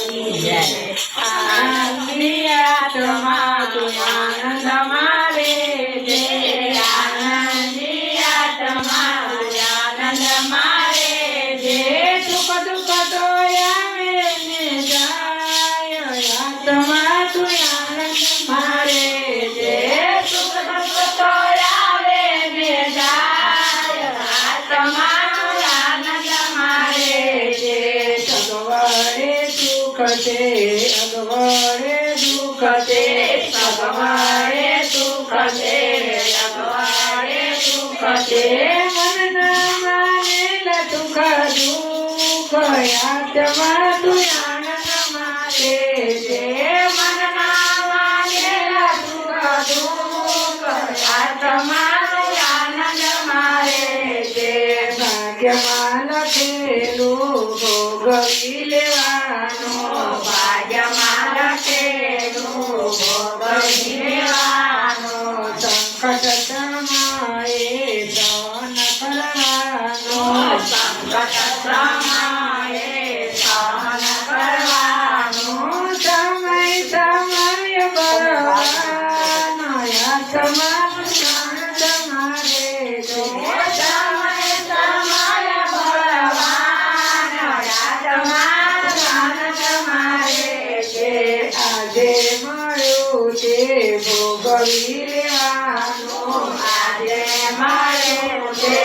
की जय। आनंदी आत्मा तू आनंद मारे जे, आनंदी आत्मा तू आनंद मारे जे, सुख दुख तो आवे ने जाय, आत्मा तू आनंद मारे जे, सुख दुख तो आवे ने जाय, आत्मा तू आनंद मारे जे, सगवड़े सुख ते अगवड़े दुख ते, सगवड़े सुख ते अगवड़े दुख ते, मन न मानेला सुख दुख, आत्मा तू आनंद मारे जे, मन न मानेला सुख दुख, आत्मा तू आनंद मारे जे, भाग्यमान खेलू भोगवी लेવાનો, भाग्यमान खेलू भोगवी लेવાનો, સંકટ સમયે સહન કરવાનો, સંકટ સમયે સહન કરવાનો, સમય સમય ભરવાનો, આત્મા આનંદ મારે જે, સમય સમય ભરવાનો, આત્મા આનંદ મારે જે, આજે મળ્યું તે ભોગવી લેવાનું, આજે મળ્યું તે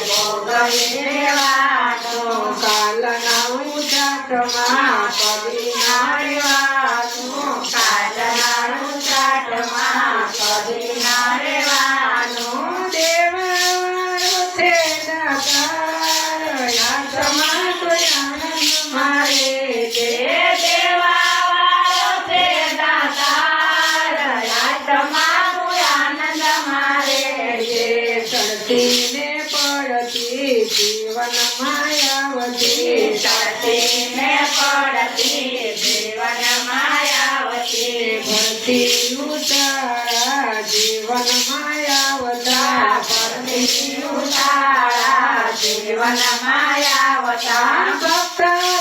ભોગવી લેવાનું, કાલના ઉજાટમાં કદી ના રહેવાનું, કાલના ઉજાટમાં કદી ના રહેવાનું, દેવાવાળો છે દાતાર, આત્મા તો આનંદ મારે જે, દેવાવાળો છે દાતાર, આત્મા તો આનંદ મારે જે, ચડતી ને પડતી જીવનમાં આવતી, ચડતી ને પડતી જીવનમાં આવતી, ભરતી ઉતારા જીવનમાં આવતા, ભરતી ઉતારા જીવનમાં આવતા, ભક્ત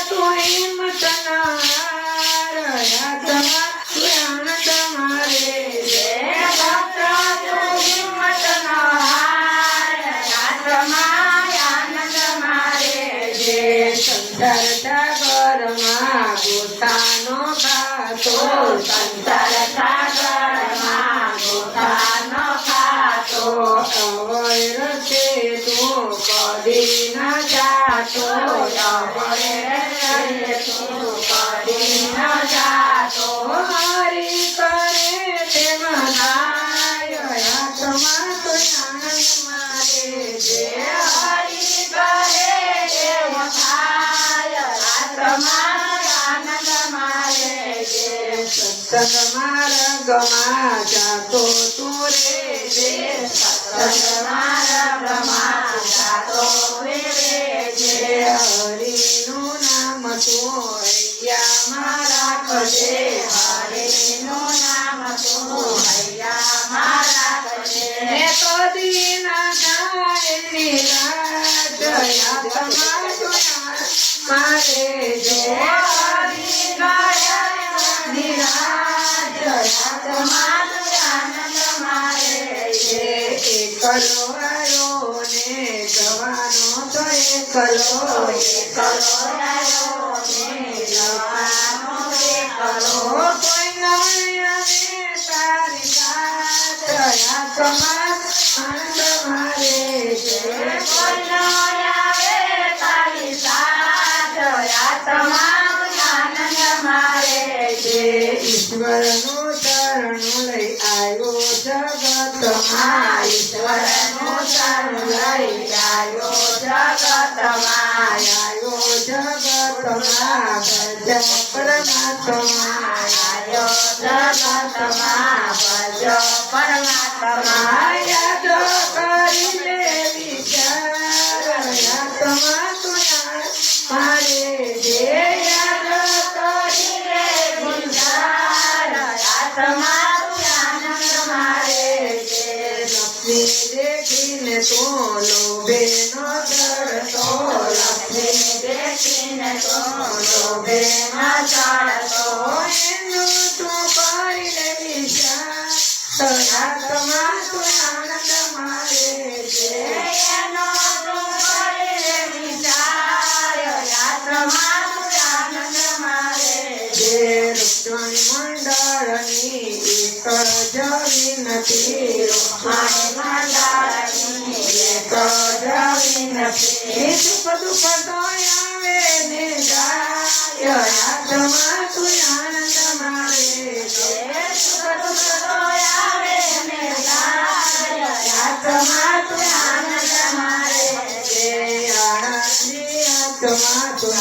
તું હિંમત ના હાર, આત્મા તું આનંદ મારે જે, ભક્ત તું હિંમત ના હાર, આત્મા આનંદ મારે જે, સંસાર સાગરમાં ગોતાનો ખાતો, સંસાર સાગરમાં ગોતાનો ખાતો, અવય રસ્તે તું કદી ના જાતો, અવય રસ્તે તું કદી ના જાતો, હરી કરે તેમ થાય, આત્મા તો આનંદ મારે જે, હરી કરે તેમ થાય, આત્મા આનંદ મારે જે, સત્સંગ માર્ગમાં જાતો તું રે જે, સત્સંગ માર્ગમાં જાતો રે જે, હરિનું નામ તું હૈયામાં રાખજે, હરિનું નામ તું હૈયામાં રાખજે, કદી ના થાય નિરાશ, આત્મા તું મારે જે, કદી ગયા નિરાશ, આત્મા તું આનંદ મારે જે, એકલો આવ્યો ને જવાનો તો એકલો, એકલો આવ્યો ને જવાનો એકલો, કોઈ ન આવે તારી સાથ, આત્મા આનંદ મારે જે, કોઈ ન આવે તારી સાથ, આત્મા આનંદ મારે જે, ઈશ્વરનું શરણું લઈ આવ્યો જગતમાં, ઈશ્વરનું શરણું લઈ આવ્યો જગતમાં, આવ્યો જગતમાં, ભજ પરમાત્મા, આવ્યો જગતમાં, ભજ પરમાત્મા, યાદ કરી લે વિચાર, આત્મા તું મારે જે, યાદ કરી લે વિચાર, આત્મા તું આનંદ મારે જે, લક્ષ્મી દેખીને તો લોભે ન ચડતો, લક્ષ્મી દેખીને તો લોભે ન ચડતો, પાડતો એનું તું કરી લે વિચાર તો આત્મા તું આનંદ મારે છે એનો તું કરી લે વિચાર આત્મા તું આનંદ મારે છે રૂપવાણી મંડળની એક જ વિનતી રૂપવાણી મંડળની એક જ વિનતી સુખ દુઃખ દયાવે ને જાય આત્મા તું આનંદ મારે છે સુખ દુઃખ દયાવે ને જાય આત્મા તું આનંદ મારે છે આનંદી આત્મા તું